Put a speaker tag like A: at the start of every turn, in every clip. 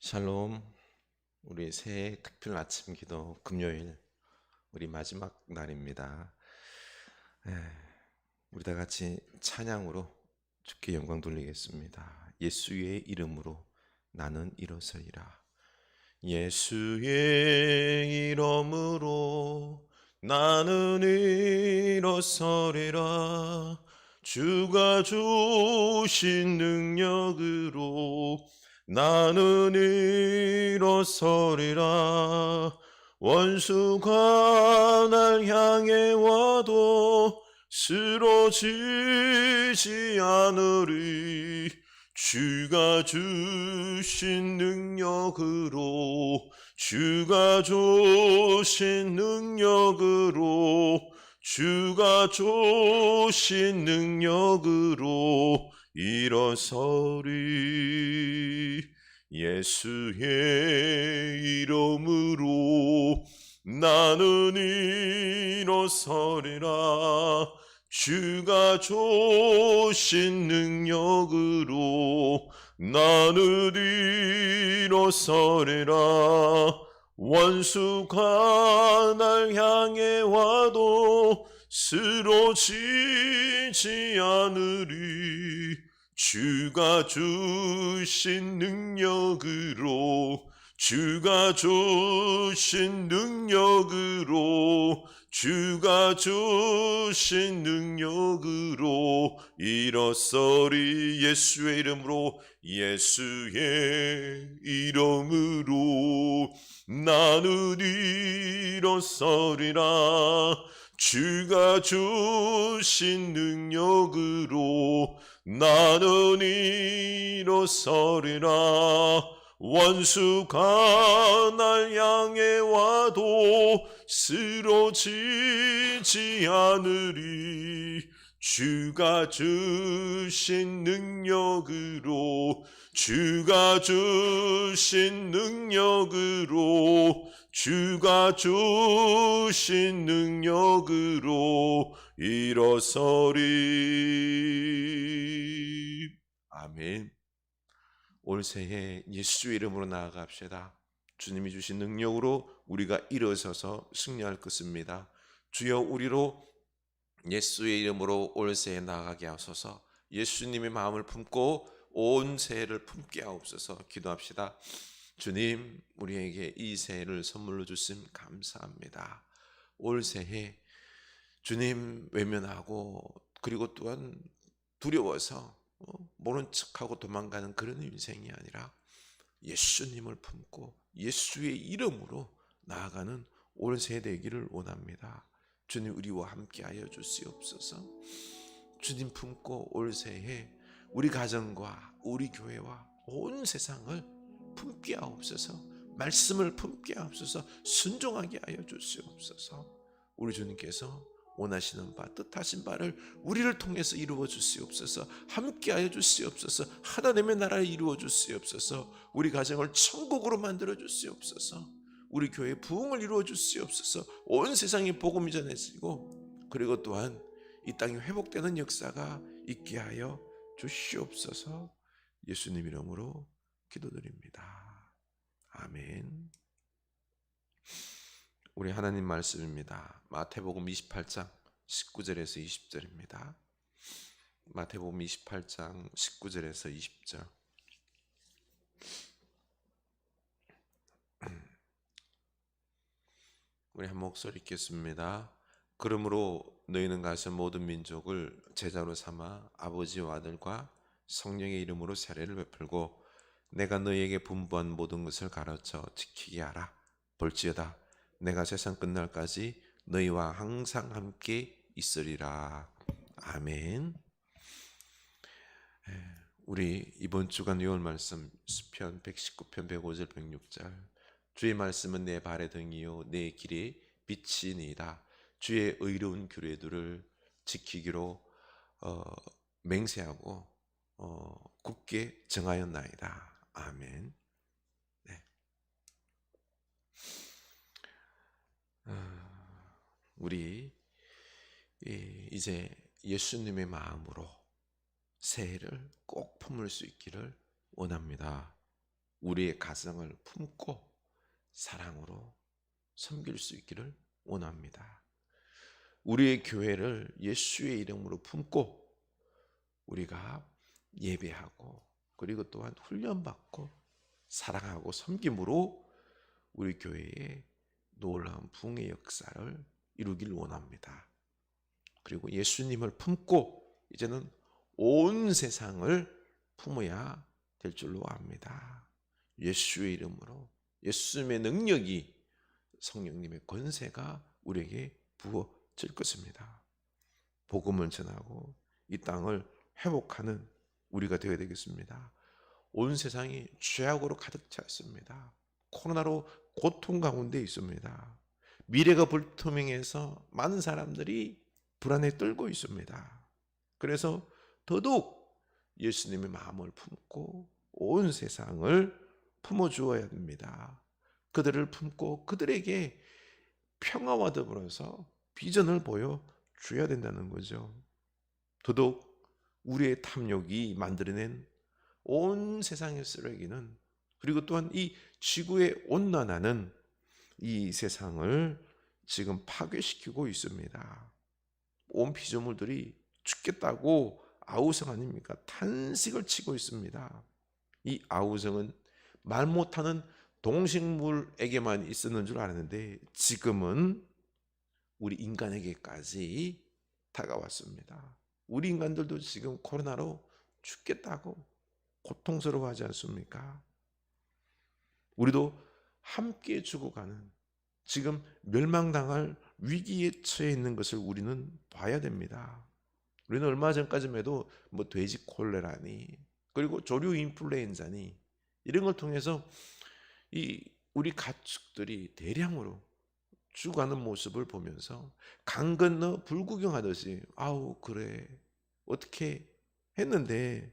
A: 샬롬. 우리 새해 특별 아침 기도 금요일 우리 마지막 날입니다. 우리 다 같이 찬양으로 주께 영광 돌리겠습니다. 예수의 이름으로 나는 일어서리라. 예수의 이름으로 나는 일어서리라. 주가 주신 능력으로 나는 일어서리라. 원수가 날 향해 와도 쓰러지지 않으리. 주가 주신 능력으로 주가 주신 능력으로 주가 주신 능력으로 일어서리. 예수의 이름으로 나는 일어서리라. 주가 주신 능력으로 나는 일어서리라. 원수가 날 향해 와도 쓰러지지 않으리. 주가 주신 능력으로 주가 주신 능력으로 주가 주신 능력으로 일어서리. 예수의 이름으로 예수의 이름으로 나는 일어서리라. 주가 주신 능력으로 나는 일어서리라. 원수가 날 향해 와도 쓰러지지 않으리. 주가 주신 능력으로 주가 주신 능력으로 주가 주신 능력으로 일어서리. 아멘. 올 새해 예수의 이름으로 나아갑시다. 주님이 주신 능력으로 우리가 일어서서 승리할 것입니다. 주여, 우리로 예수의 이름으로 올 새해 나아가게 하소서. 예수님의 마음을 품고 온 새해를 품게 하옵소서. 기도합시다. 주님, 우리에게 이 새해를 선물로 주심 감사합니다. 올 새해 주님 외면하고 그리고 또한 두려워서 모른 척하고 도망가는 그런 인생이 아니라 예수님을 품고 예수의 이름으로 나아가는 올 새해 되기를 원합니다. 주님, 우리와 함께하여 주시옵소서. 주님 품고 올 새해 우리 가정과 우리 교회와 온 세상을 품게 하옵소서. 말씀을 품게 하옵소서. 순종하게 하여 주시옵소서. 우리 주님께서 원하시는 바, 뜻하신 바를 우리를 통해서 이루어 주시옵소서. 함께하여 주시옵소서. 하나님의 나라를 이루어 주시옵소서. 우리 가정을 천국으로 만들어 주시옵소서. 우리 교회의 부흥을 이루어 주시옵소서. 온 세상에 복음이 전해지고 그리고 또한 이 땅이 회복되는 역사가 있게 하여 주시옵소서. 예수님 이름으로 기도드립니다. 아멘. 우리 하나님 말씀입니다. 마태복음 28장 19절에서 20절입니다. 마태복음 28장 19절에서 20절. 우리 한 목소리 읽겠습니다. 그러므로 너희는 가서 모든 민족을 제자로 삼아 아버지와 아들과 성령의 이름으로 세례를 베풀고 내가 너희에게 분부한 모든 것을 가르쳐 지키게 하라. 볼지어다 내가 세상 끝날까지 너희와 항상 함께 있으리라. 아멘. 우리 이번 주간 외울 말씀 시편 119편 105절 106절. 주의 말씀은 내 발의 등이요 내 길의 빛이니이다. 주의 의로운 규례들을 지키기로 맹세하고 굳게 정하였나이다. 아멘. 네. 우리 이제 예수님의 마음으로 새해를 꼭 품을 수 있기를 원합니다. 우리의 가정을 품고 사랑으로 섬길 수 있기를 원합니다. 우리의 교회를 예수의 이름으로 품고 우리가 예배하고 그리고 또한 훈련받고 사랑하고 섬김으로 우리 교회에 놀라운 부흥의 역사를 이루길 원합니다. 그리고 예수님을 품고 이제는 온 세상을 품어야 될 줄로 압니다. 예수의 이름으로 예수님의 능력이 성령님의 권세가 우리에게 부어질 것입니다. 복음을 전하고 이 땅을 회복하는 우리가 되어야 되겠습니다. 온 세상이 죄악으로 가득 찼습니다. 코로나로 고통 가운데 있습니다. 미래가 불투명해서 많은 사람들이 불안에 떨고 있습니다. 그래서 더더욱 예수님의 마음을 품고 온 세상을 품어주어야 됩니다. 그들을 품고 그들에게 평화와 더불어서 비전을 보여줘야 된다는 거죠. 더더욱 우리의 탐욕이 만들어낸 온 세상의 쓰레기는 그리고 또한 이 지구의 온난화는 이 세상을 지금 파괴시키고 있습니다. 온 피조물들이 죽겠다고 아우성 아닙니까? 탄식을 치고 있습니다. 이 아우성은 말 못하는 동식물에게만 있었는 줄 알았는데 지금은 우리 인간에게까지 다가왔습니다. 우리 인간들도 지금 코로나로 죽겠다고 고통스러워하지 않습니까? 우리도 함께 죽어가는 지금 멸망당할 위기에 처해 있는 것을 우리는 봐야 됩니다. 우리는 얼마 전까지만 해도 뭐 돼지 콜레라니 그리고 조류 인플루엔자니 이런 걸 통해서 우리 가축들이 대량으로 죽어가는 모습을 보면서 강 건너 불구경하듯이 아우 그래 어떻게 했는데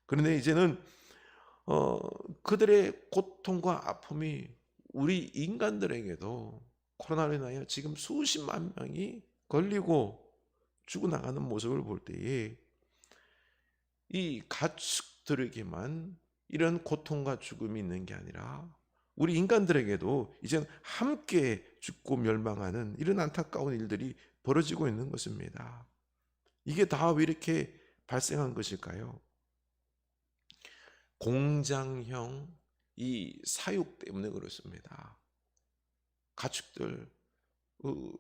A: 그런데 이제는 그들의 고통과 아픔이 우리 인간들에게도 코로나로 인하여 지금 수십만 명이 걸리고 죽어나가는 모습을 볼 때에 이 가축들에게만 이런 고통과 죽음이 있는 게 아니라 우리 인간들에게도 이제는 함께 죽고 멸망하는 이런 안타까운 일들이 벌어지고 있는 것입니다. 이게 다 왜 이렇게 발생한 것일까요? 공장형 이 사육 때문에 그렇습니다. 가축들,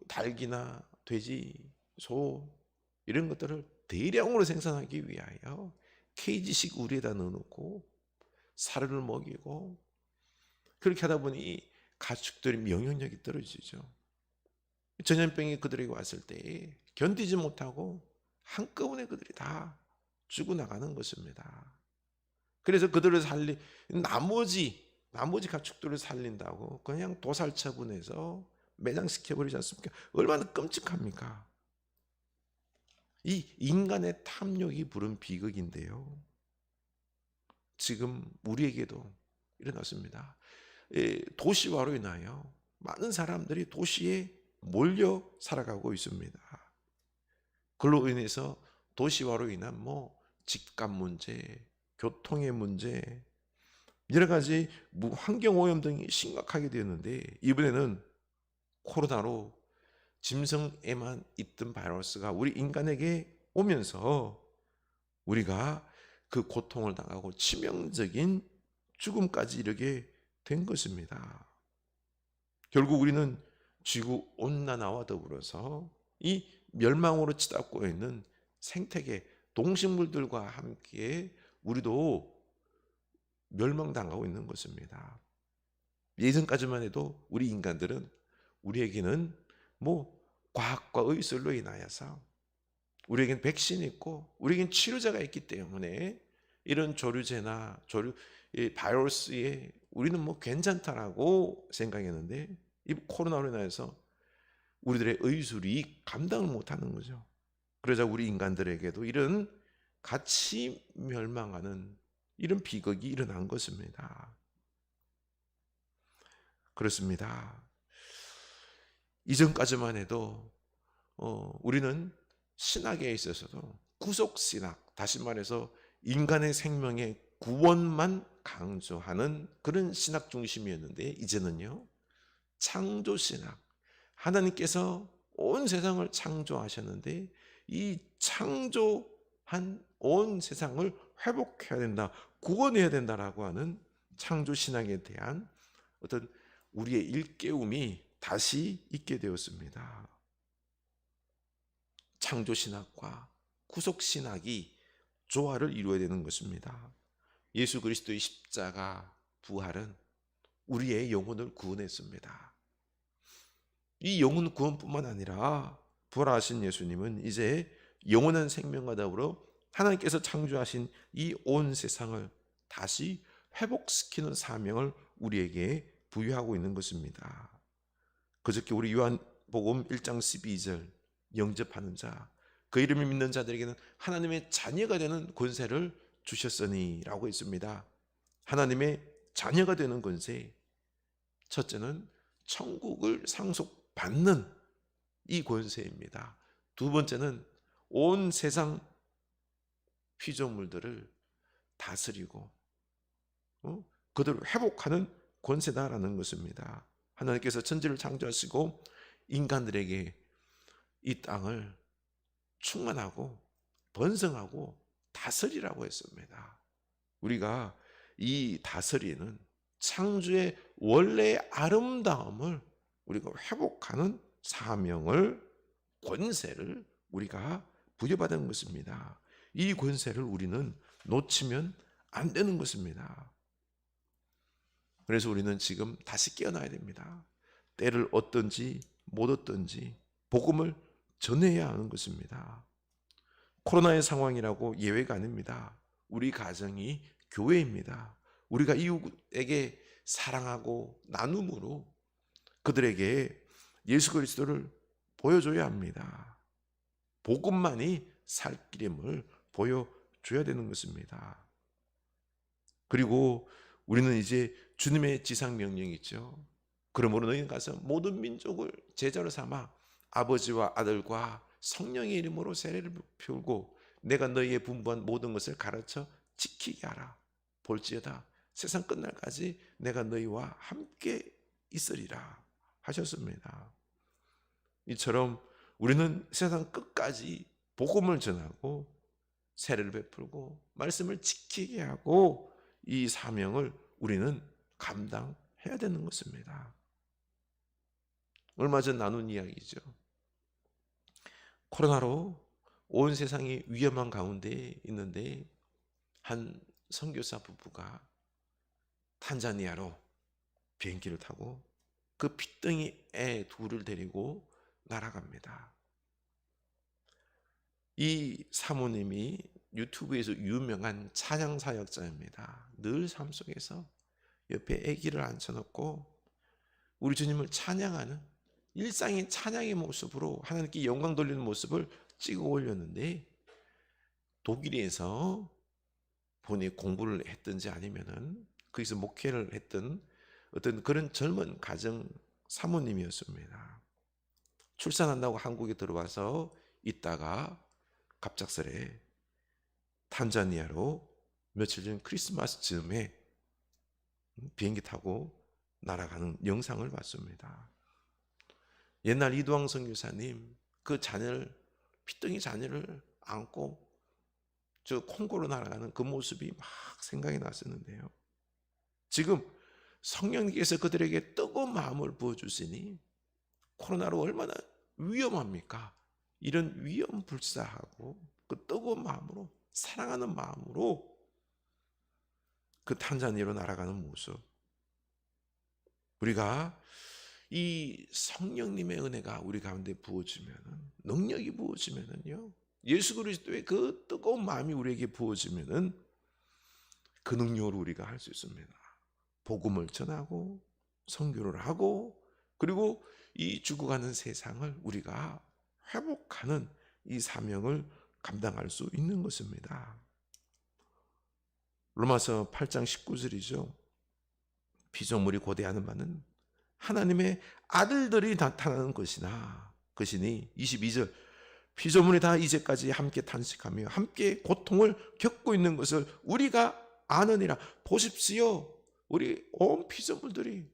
A: 닭이나 돼지, 소 이런 것들을 대량으로 생산하기 위하여 케이지식 우리에다 넣어놓고 사료를 먹이고 그렇게 하다 보니 가축들의 면역력이 떨어지죠. 전염병이 그들에게 왔을 때 견디지 못하고 한꺼번에 그들이 다 죽어나가는 것입니다. 그래서 그들을 나머지 가축들을 살린다고 그냥 도살 처분해서 매장시켜버리지 않습니까? 얼마나 끔찍합니까? 이 인간의 탐욕이 부른 비극인데요. 지금 우리에게도 일어났습니다. 도시화로 인하여 많은 사람들이 도시에 몰려 살아가고 있습니다. 그로 인해서 도시화로 인한 집값 문제, 교통의 문제, 여러 가지 환경오염 등이 심각하게 되었는데 이번에는 코로나로 짐승에만 있던 바이러스가 우리 인간에게 오면서 우리가 그 고통을 당하고 치명적인 죽음까지 이르게 된 것입니다. 결국 우리는 지구 온난화와 더불어서 이 멸망으로 치닫고 있는 생태계, 동식물들과 함께 우리도 멸망당하고 있는 것입니다. 예전까지만 해도 우리 인간들은 우리에게는 과학과 의술로 인하여서 우리에겐 백신이 있고 우리에겐 치료제가 있기 때문에 이런 조류제나 바이러스에 우리는 괜찮다라고 생각했는데 이 코로나로 인해서 우리들의 의술이 감당을 못하는 거죠. 그러자 우리 인간들에게도 이런 같이 멸망하는 이런 비극이 일어난 것입니다. 그렇습니다. 이전까지만 해도 우리는 신학에 있어서도 구속신학, 다시 말해서 인간의 생명에 구원만 강조하는 그런 신학 중심이었는데 이제는요, 창조 신학, 하나님께서 온 세상을 창조하셨는데 이 창조한 온 세상을 회복해야 된다, 구원해야 된다라고 하는 창조 신학에 대한 어떤 우리의 일깨움이 다시 있게 되었습니다. 창조 신학과 구속 신학이 조화를 이루어야 되는 것입니다. 예수 그리스도의 십자가 부활은 우리의 영혼을 구원했습니다. 이 영혼 구원뿐만 아니라 부활하신 예수님은 이제 영원한 생명과 더불어 하나님께서 창조하신 이 온 세상을 다시 회복시키는 사명을 우리에게 부여하고 있는 것입니다. 그저께 우리 요한복음 1장 12절, 영접하는 자, 그 이름을 믿는 자들에게는 하나님의 자녀가 되는 권세를 주셨으니 라고 했습니다. 하나님의 자녀가 되는 권세, 첫째는 천국을 상속받는 이 권세입니다. 두 번째는 온 세상 피조물들을 다스리고 그들을 회복하는 권세다라는 것입니다. 하나님께서 천지를 창조하시고 인간들에게 이 땅을 충만하고 번성하고 다스리라고 했습니다. 우리가 이 다스리는 창조의 원래의 아름다움을 우리가 회복하는 사명을, 권세를 우리가 부여받은 것입니다. 이 권세를 우리는 놓치면 안 되는 것입니다. 그래서 우리는 지금 다시 깨어나야 됩니다. 때를 얻든지 못 얻든지 복음을 전해야 하는 것입니다. 코로나의 상황이라고 예외가 아닙니다. 우리 가정이 교회입니다. 우리가 이웃에게 사랑하고 나눔으로 그들에게 예수 그리스도를 보여줘야 합니다. 복음만이 살 길임을 보여줘야 되는 것입니다. 그리고 우리는 이제 주님의 지상명령이 있죠. 그러므로 너희는 가서 모든 민족을 제자로 삼아 아버지와 아들과 성령의 이름으로 세례를 베풀고 내가 너희의 분부한 모든 것을 가르쳐 지키게 하라. 볼지어다 세상 끝날까지 내가 너희와 함께 있으리라 하셨습니다. 이처럼 우리는 세상 끝까지 복음을 전하고 세례를 베풀고 말씀을 지키게 하고 이 사명을 우리는 감당해야 되는 것입니다. 얼마 전 나눈 이야기죠. 코로나로 온 세상이 위험한 가운데 있는데 한 선교사 부부가 탄자니아로 비행기를 타고 그 핏덩이 애 둘을 데리고 날아갑니다. 이 사모님이 유튜브에서 유명한 찬양 사역자입니다. 늘 삶 속에서 옆에 아기를 앉혀놓고 우리 주님을 찬양하는 일상의 찬양의 모습으로 하나님께 영광 돌리는 모습을 찍어 올렸는데 독일에서 본인이 공부를 했든지 아니면은 거기서 목회를 했던 어떤 그런 젊은 가정 사모님이었습니다. 출산한다고 한국에 들어와서 있다가 갑작스레 탄자니아로 며칠 전 크리스마스 즈음에 비행기 타고 날아가는 영상을 봤습니다. 옛날 이두왕 선교사님 그 자녀를, 핏덩이 자녀를 안고 저 콩고로 날아가는 그 모습이 막 생각이 났었는데요. 지금 성령님께서 그들에게 뜨거운 마음을 부어주시니 코로나로 얼마나 위험합니까? 이런 위험불사하고 그 뜨거운 마음으로, 사랑하는 마음으로 그 탄자니아로 날아가는 모습, 우리가 이 성령님의 은혜가 우리 가운데 부어지면은, 능력이 부어지면은요, 예수 그리스도의 그 뜨거운 마음이 우리에게 부어지면은 그 능력으로 우리가 할 수 있습니다. 복음을 전하고 선교를 하고 그리고 이 죽어가는 세상을 우리가 회복하는 이 사명을 감당할 수 있는 것입니다. 로마서 8장 19절이죠. 피조물이 고대하는 바는 하나님의 아들들이 나타나는 것이니 22절 피조물이 다 이제까지 함께 탄식하며 함께 고통을 겪고 있는 것을 우리가 아느니라. 보십시오. 우리 온 피조물들이,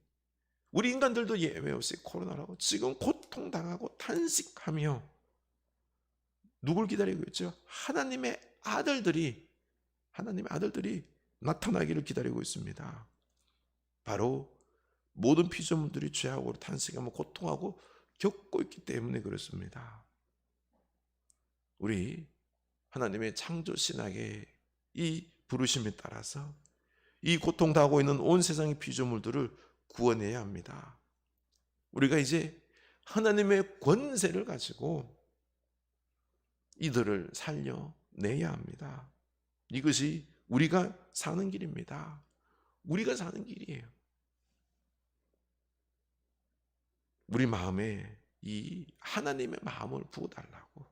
A: 우리 인간들도 예외 없이 코로나라고 지금 고통당하고 탄식하며 누굴 기다리고 있죠? 하나님의 아들들이 나타나기를 기다리고 있습니다. 바로 모든 피조물들이 죄악으로 탄식하며 고통하고 겪고 있기 때문에 그렇습니다. 우리 하나님의 창조 신학의 이 부르심에 따라서 이 고통당하고 있는 온 세상의 피조물들을 구원해야 합니다. 우리가 이제 하나님의 권세를 가지고 이들을 살려내야 합니다. 이것이 우리가 사는 길입니다. 우리가 사는 길이에요. 우리 마음에 이 하나님의 마음을 부어달라고,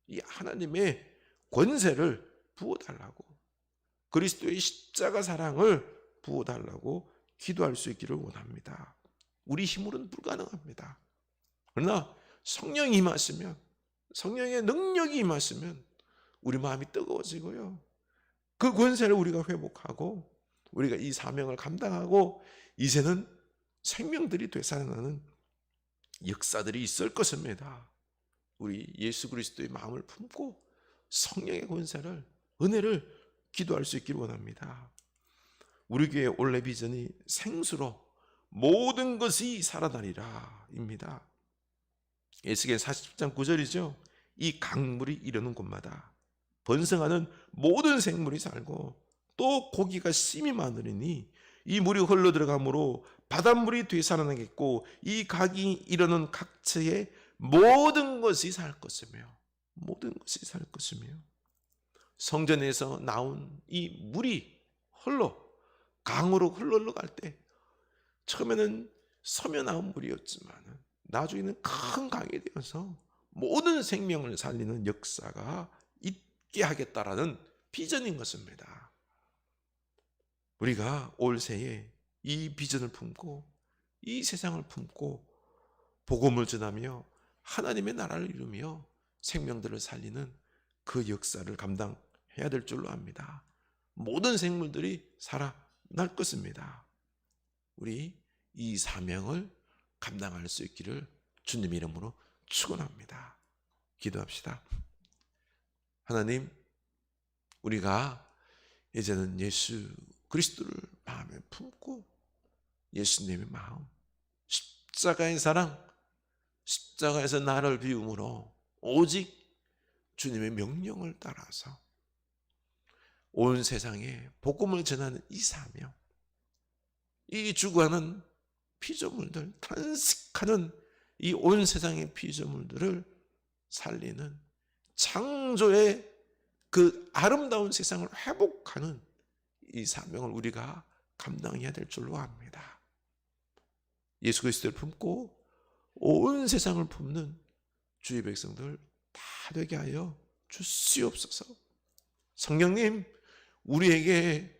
A: 이 하나님의 권세를 부어달라고, 그리스도의 십자가 사랑을 부어달라고 기도할 수 있기를 원합니다. 우리 힘으로는 불가능합니다. 그러나 성령이 임하시면, 성령의 능력이 임하시면 우리 마음이 뜨거워지고요, 그 권세를 우리가 회복하고 우리가 이 사명을 감당하고 이제는 생명들이 되살아나는 역사들이 있을 것입니다. 우리 예수 그리스도의 마음을 품고 성령의 권세를, 은혜를 기도할 수 있기를 원합니다. 우리 교회 올해 비전이 생수로 모든 것이 살아나리라 입니다. 에스겔 40장 9절이죠. 이 강물이 이르는 곳마다 번성하는 모든 생물이 살고 또 고기가 심이 많으리니 이 물이 흘러 들어가므로 바닷물이 되살아나겠고 이 강이 이르는 각처에 모든 것이 살 것이며, 모든 것이 살 것이며, 성전에서 나온 이 물이 강으로 흘러갈 때 처음에는 서며 나온 물이었지만 나중에는 큰 강이 되어서 모든 생명을 살리는 역사가 있게 하겠다라는 비전인 것입니다. 우리가 올 새해 이 비전을 품고 이 세상을 품고 복음을 전하며 하나님의 나라를 이루며 생명들을 살리는 그 역사를 감당해야 될 줄로 압니다. 모든 생물들이 살아날 것입니다. 우리 이 사명을 감당할 수 있기를 주님 이름으로 축원합니다. 기도합시다. 하나님, 우리가 이제는 예수 그리스도를 마음에 품고 예수님의 마음, 십자가의 사랑, 십자가에서 나를 비움으로 오직 주님의 명령을 따라서 온 세상에 복음을 전하는 이 사명, 이 죽어가는 피조물들, 탄식하는 이 온 세상의 피조물들을 살리는 창조의 그 아름다운 세상을 회복하는 이 사명을 우리가 감당해야 될 줄로 압니다. 예수 그리스도를 품고 온 세상을 품는 주의 백성들 다 되게 하여 주시옵소서. 성령님, 우리에게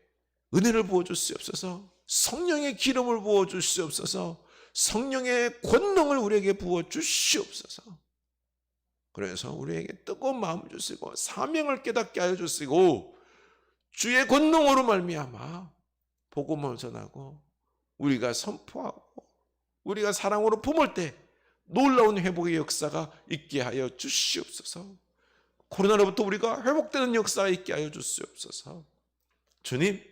A: 은혜를 부어 주시옵소서. 성령의 기름을 부어 주시옵소서. 성령의 권능을 우리에게 부어 주시옵소서. 그래서 우리에게 뜨거운 마음을 주시고 사명을 깨닫게 하여 주시고 주의 권능으로 말미암아 복음을 전하고 우리가 선포하고 우리가 사랑으로 품을 때 놀라운 회복의 역사가 있게 하여 주시옵소서. 코로나로부터 우리가 회복되는 역사가 있게 하여 주시옵소서. 주님,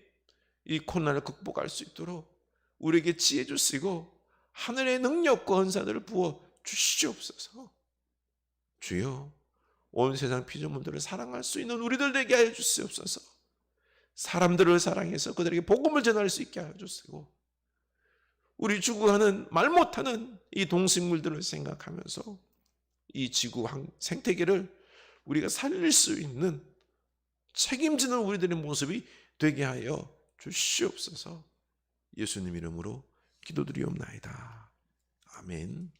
A: 이 코로나를 극복할 수 있도록 우리에게 지혜 주시고 하늘의 능력과 은사들을 부어 주시옵소서. 주여, 온 세상 피조물들을 사랑할 수 있는 우리들 되게 하여 주시옵소서. 사람들을 사랑해서 그들에게 복음을 전할 수 있게 하여 주시고 우리 죽어가는 말 못하는 이 동식물들을 생각하면서 이 지구 생태계를 우리가 살릴 수 있는 책임지는 우리들의 모습이 되게 하여 주시옵소서. 예수님 이름으로 기도드리옵나이다. 아멘.